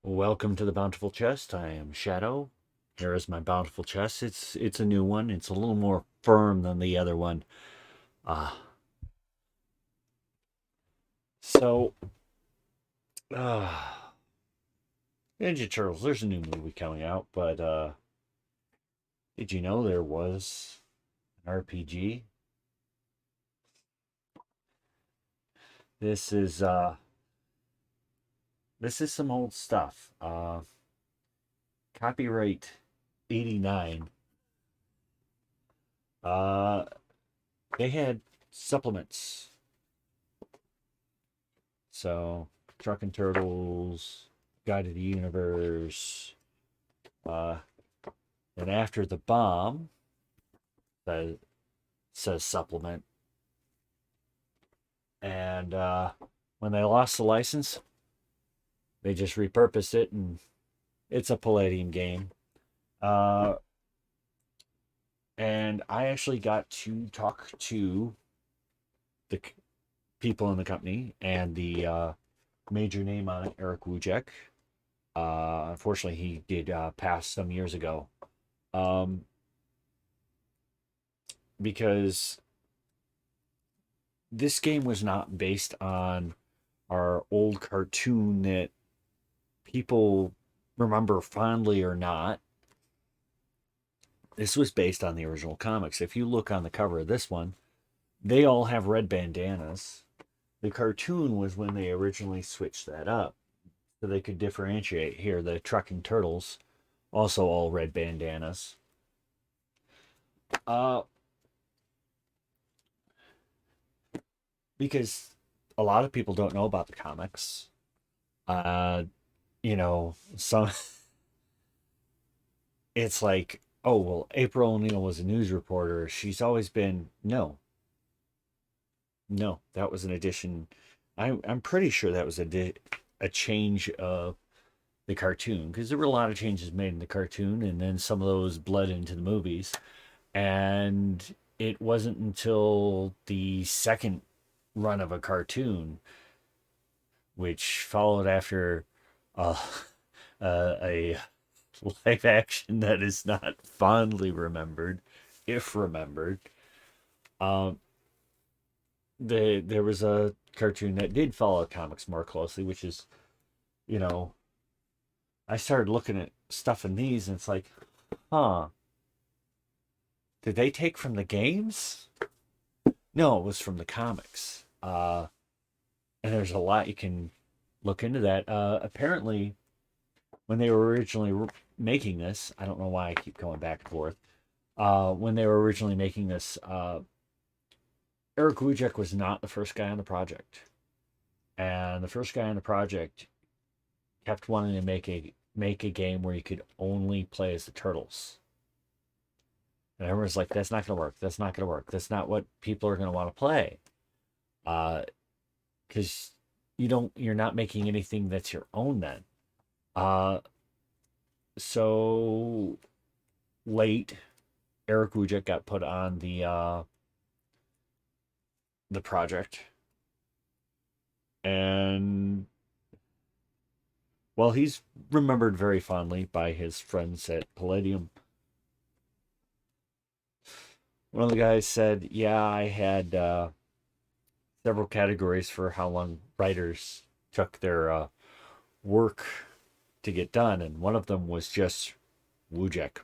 Welcome to the Bountiful Chest. I am Shadow. Here is my bountiful chest. It's a new one. It's a little more firm than the other one. Uh so uh Ninja Turtles, there's a new movie coming out, but did you know there was an RPG? This is uh this is some old stuff. Copyright 89. Uh they had supplements. So Truckin' Turtles, Guide to the Universe, uh, and After the Bomb, that says supplement. And when they lost the license, they just repurposed it, and it's a Palladium game. Uh, and I actually got to talk to the people in the company and the major name on it, Eric Wujek. Unfortunately, he did pass some years ago. Um, because this game was not based on our old cartoon that people remember fondly or not. This was based on the original comics. If you look on the cover of this one, they all have red bandanas. The cartoon was when they originally switched that up so they could differentiate. Here, the Trucking Turtles, also all red bandanas. Uh, because a lot of people don't know about the comics. Uh, some it's like, oh, well, April O'Neil was a news reporter. She's always been, no, no, that was an addition. I'm pretty sure that was a change of the cartoon because there were a lot of changes made in the cartoon and then some of those bled into the movies. And it wasn't until the second run of a cartoon, which followed after uh, a live action that is not fondly remembered, if remembered. Um, there was a cartoon that did follow comics more closely, which is, you know, I started looking at stuff in these and it's like, huh, did they take from the games? No, it was from the comics. And there's a lot you can look into that. Apparently, when they were originally making this, I don't know why I keep going back and forth. When they were originally making this, Eric Wujek was not the first guy on the project, and the first guy on the project kept wanting to make a game where you could only play as the turtles. And everyone's like, "That's not gonna work. That's not gonna work. That's not what people are gonna want to play." Because you're not making anything that's your own then. Uh, so late, Eric Wujek got put on the project, and well, he's remembered very fondly by his friends at Palladium. One of the guys said, "Yeah, I had several categories for how long writers took their work to get done, and one of them was just Wujek."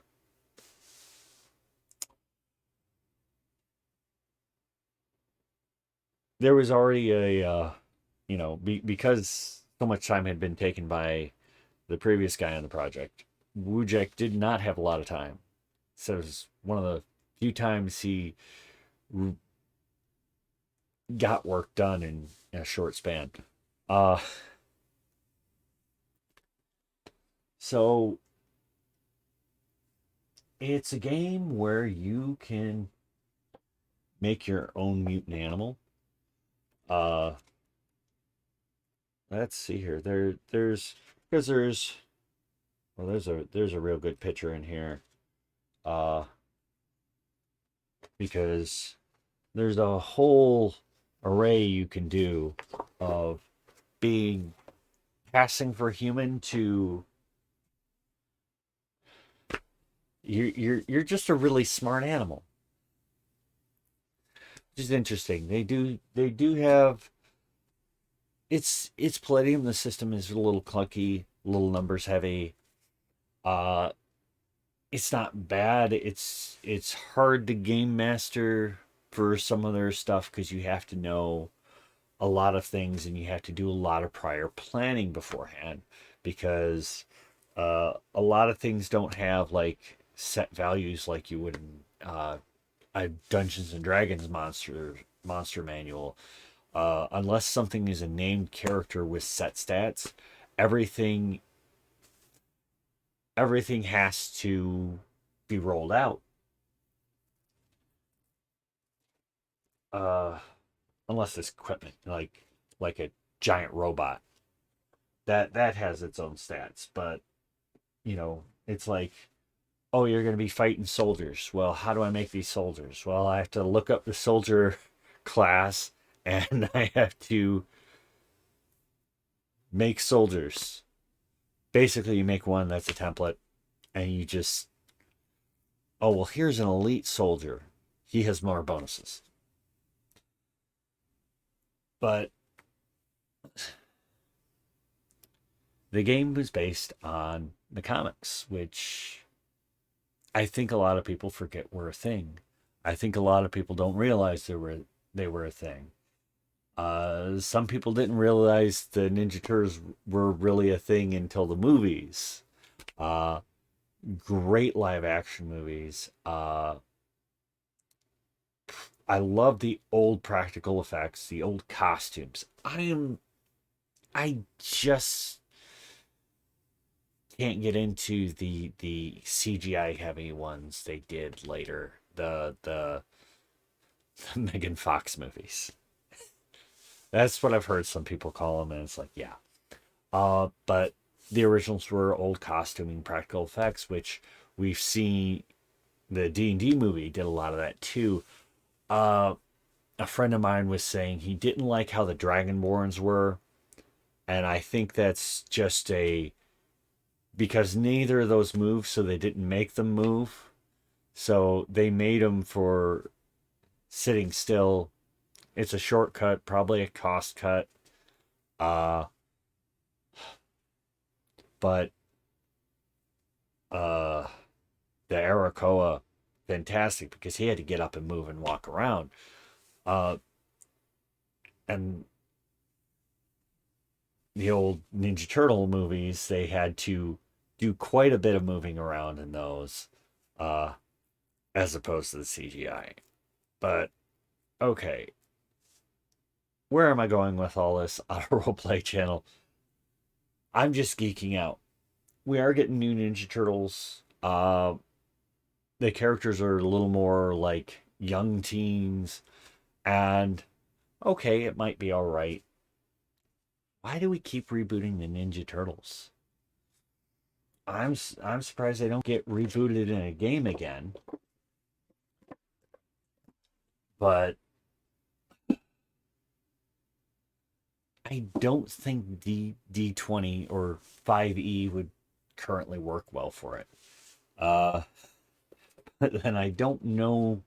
There was already because so much time had been taken by the previous guy on the project. Wujek did not have a lot of time, so it was one of the few times he got work done in a short span. Uh, so it's a game where you can make your own mutant animal. Uh, let's see here. Because there's a real good picture in here. Uh, because there's a whole array you can do of being passing for human to you're just a really smart animal. Which is interesting. They do have it's Palladium. The system is a little clunky, a little numbers heavy. Uh, it's not bad. It's hard to game master for some of their stuff because you have to know a lot of things and you have to do a lot of prior planning beforehand because a lot of things don't have like set values like you would in a Dungeons and Dragons monster manual. Unless something is a named character with set stats, everything everything has to be rolled out. Uh, Unless it's equipment like a giant robot that has its own stats, but it's like, oh, you're going to be fighting soldiers. Well, how do I make these soldiers? Well, I have to look up the soldier class and I have to make soldiers. Basically, you make one that's a template and you just, oh, well, here's an elite soldier. He has more bonuses. But the game was based on the comics, which I think a lot of people forget were a thing. I think a lot of people don't realize they were a thing. Some people didn't realize the Ninja Turtles were really a thing until the movies. Uh, Great live action movies. I love the old practical effects, the old costumes. I just can't get into the CGI heavy ones they did later. The Megan Fox movies. That's what I've heard some people call them, and it's like, yeah. But the originals were old costuming, practical effects, which we've seen. The D&D movie did a lot of that too. Uh, a friend of mine was saying he didn't like how the Dragonborns were, and I think that's just a because neither of those move, so they didn't make them move. So they made them for sitting still. It's a shortcut, probably a cost cut. Uh, but uh, the Arakoa, fantastic because he had to get up and move and walk around. Uh, and the old Ninja Turtle movies, they had to do quite a bit of moving around in those, uh, as opposed to the CGI. But okay, where am I going with all this on a roleplay channel? I'm just geeking out. We are getting new Ninja Turtles. The characters are a little more like young teens, and okay, it might be all right. Why do we keep rebooting the Ninja Turtles? I'm surprised they don't get rebooted in a game again. But I don't think D20 or 5E would currently work well for it. Uh, and I don't know.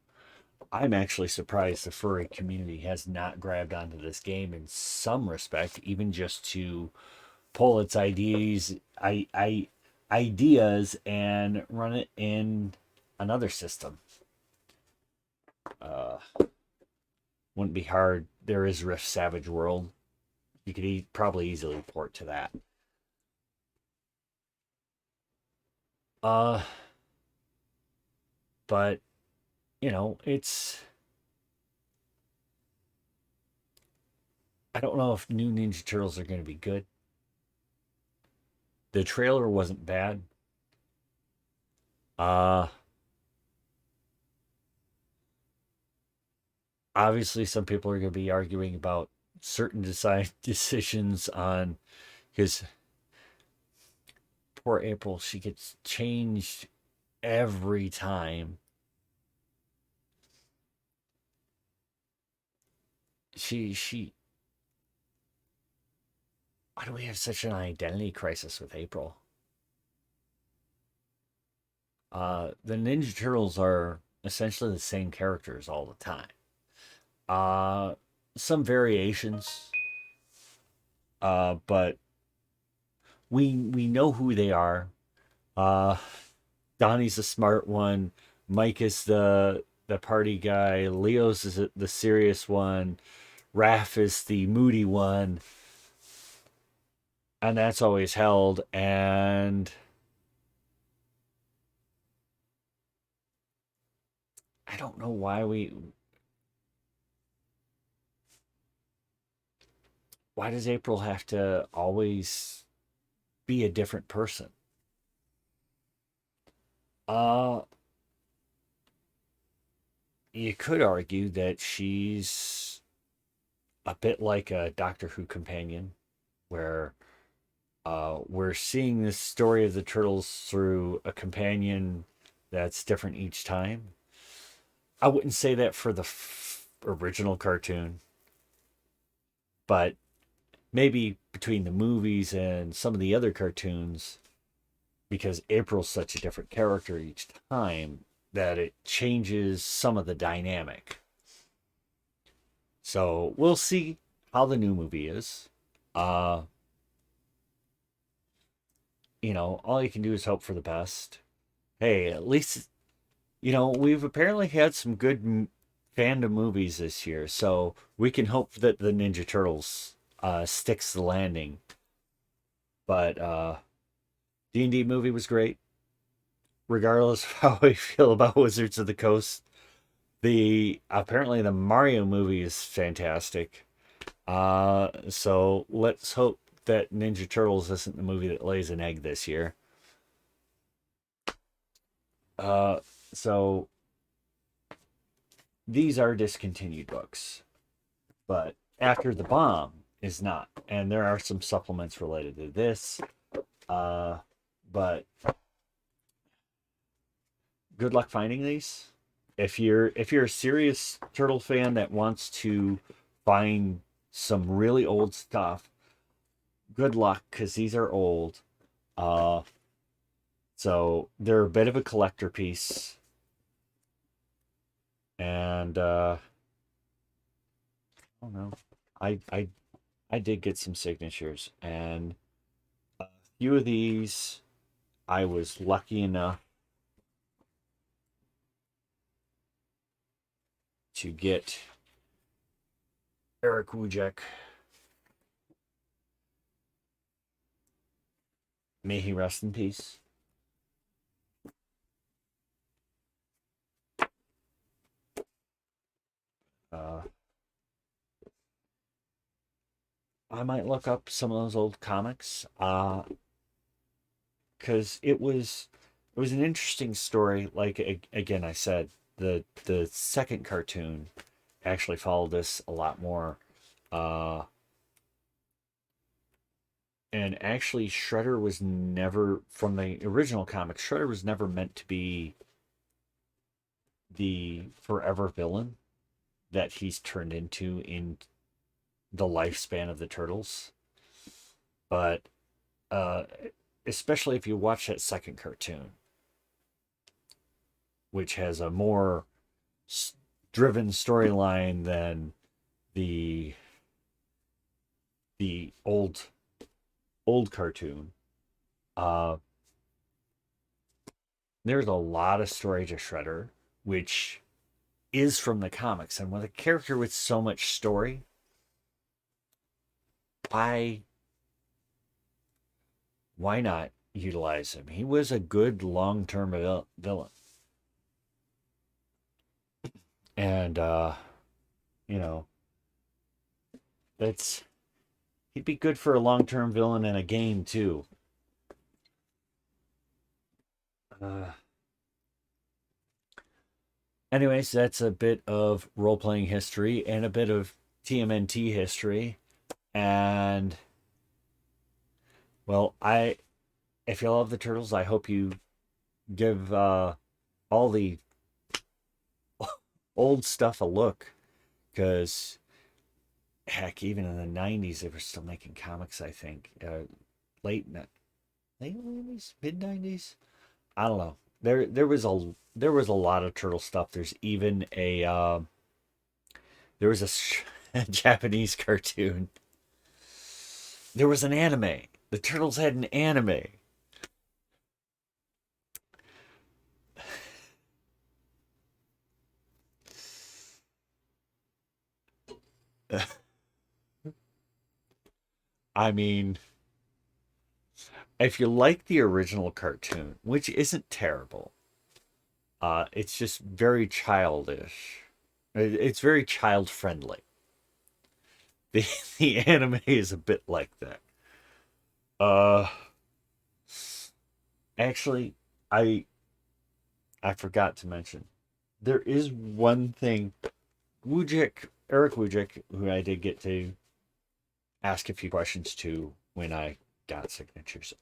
I'm actually surprised the furry community has not grabbed onto this game in some respect, even just to pull its ideas and run it in another system. Uh, wouldn't be hard. There is Rift Savage World. You could probably easily port to that. Uh, but it's. I don't know if new Ninja Turtles are going to be good. The trailer wasn't bad. Uh, Obviously, some people are going to be arguing about certain design decisions on because poor April, she gets changed every time. She Why do we have such an identity crisis with April? The Ninja Turtles are essentially the same characters all the time. Uh, some variations, but we know who they are. Uh, Donnie's the smart one. Mike is the party guy. Leo's is the serious one. Raph is the moody one, and that's always held. And I don't know why does April have to always be a different person? Uh, you could argue that she's a bit like a Doctor Who companion, where we're seeing this story of the turtles through a companion that's different each time. I wouldn't say that for the original cartoon, but maybe between the movies and some of the other cartoons, because April's such a different character each time that it changes some of the dynamic. So we'll see how the new movie is. Uh, all you can do is hope for the best. Hey, at least, we've apparently had some good fandom movies this year, so we can hope that the Ninja Turtles sticks the landing. But D&D movie was great, regardless of how I feel about Wizards of the Coast. The apparently the Mario movie is fantastic. So let's hope that Ninja Turtles isn't the movie that lays an egg this year. Uh, so these are discontinued books, but After the Bomb is not, and there are some supplements related to this. Uh, but good luck finding these. If you're a serious turtle fan that wants to find some really old stuff, good luck because these are old. Uh, so they're a bit of a collector piece, and I don't know. I did get some signatures, and a few of these I was lucky enough to get Eric Wujek. May he rest in peace. Uh, I might look up some of those old comics. Because it was an interesting story. Like again, I said the second cartoon actually followed this a lot more. Uh, and actually, Shredder was never from the original comic. Shredder was never meant to be the forever villain that he's turned into in the lifespan of the turtles. But uh, especially if you watch that second cartoon, which has a more driven storyline than the the old cartoon. Uh, there's a lot of story to Shredder, which is from the comics, and with a character with so much story, why why not utilize him? He was a good long term villain, and you know that's he'd be good for a long term villain in a game too. Uh, Anyways, that's a bit of role playing history and a bit of TMNT history. And well, I if you love the turtles, I hope you give all the old stuff a look because heck, even in the 90s, they were still making comics, I think. Late, late 90s, mid 90s. I don't know. There was a lot of turtle stuff. There's even there was a Japanese cartoon. There was an anime. The turtles had an anime. I mean, if you like the original cartoon, which isn't terrible, it's just very childish. It's very child friendly. The the anime is a bit like that. Uh, actually, I I forgot to mention there is one thing. Eric Wujik, who I did get to ask a few questions to when I got signatures.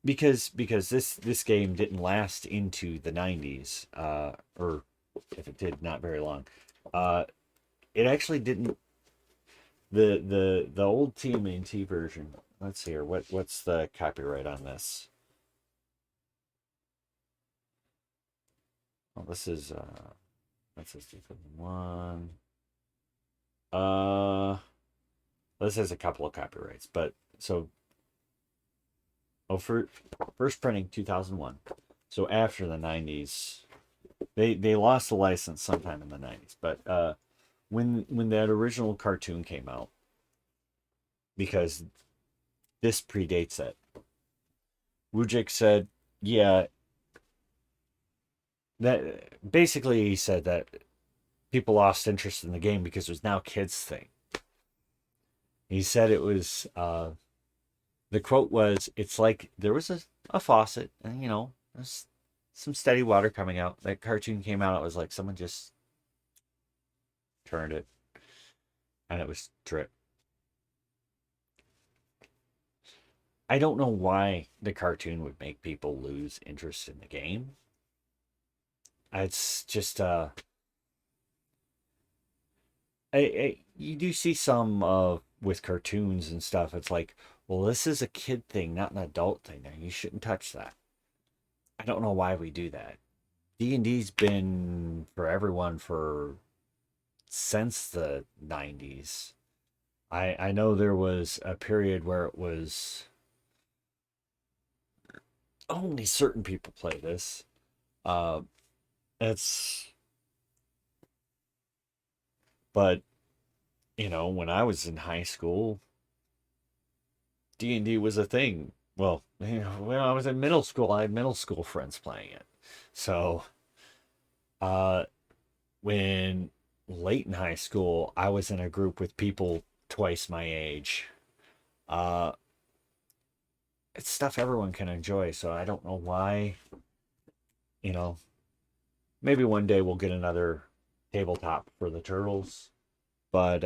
Because this game didn't last into the 90s, or if it did, not very long. Uh, it actually didn't. The old TMNT version. Let's see here. What's the copyright on this? Well, this is 2001. Uh, this has a couple of copyrights, but so for first printing 2001. So after the 90s, they lost the license sometime in the 90s. But when that original cartoon came out, because this predates it, Wujik said, yeah, that basically he said that people lost interest in the game because it was now kids thing. He said it was the quote was, "It's like there was a faucet, and there's some steady water coming out. That cartoon came out, it was like someone just turned it, and it was drip." I don't know why the cartoon would make people lose interest in the game. It's just you do see some with cartoons and stuff. It's like, well, this is a kid thing, not an adult thing. And you shouldn't touch that. I don't know why we do that. D&D's been for everyone for since the 90s. I know there was a period where it was only certain people play this. Uh, it's but when I was in high school, D&D was a thing. Well, when I was in middle school, I had middle school friends playing it. So, uh, when late in high school, I was in a group with people twice my age. Uh, it's stuff everyone can enjoy. So I don't know why. You know, maybe one day we'll get another tabletop for the turtles. But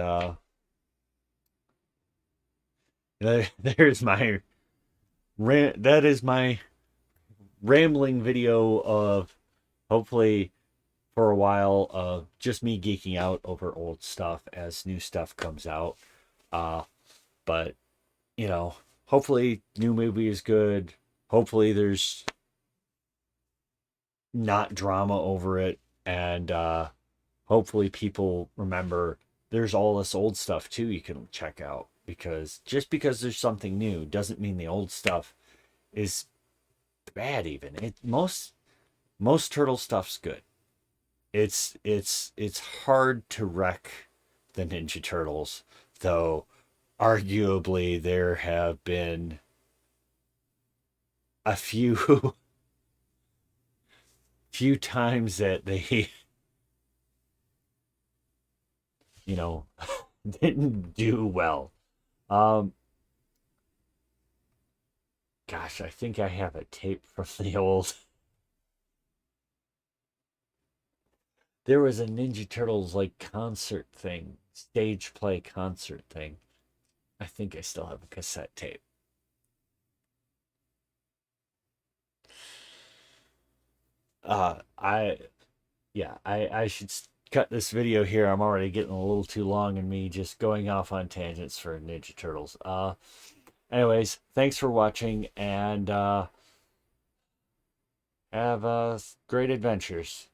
there's my that is my rambling video of hopefully for a while of just me geeking out over old stuff as new stuff comes out. Uh, but hopefully new movie is good. Hopefully there's not drama over it, and hopefully people remember there's all this old stuff too you can check out, because just because there's something new doesn't mean the old stuff is bad. Even most turtle stuff's good. It's hard to wreck the Ninja Turtles, though arguably there have been a few few times that they you know didn't do well. Um Gosh, I think I have a tape from the old. There was a Ninja Turtles like concert thing, stage play concert thing. I think I still have a cassette tape. I Yeah, I should cut this video here. I'm already getting a little too long and me just going off on tangents for Ninja Turtles. Anyways, thanks for watching, and have great adventures.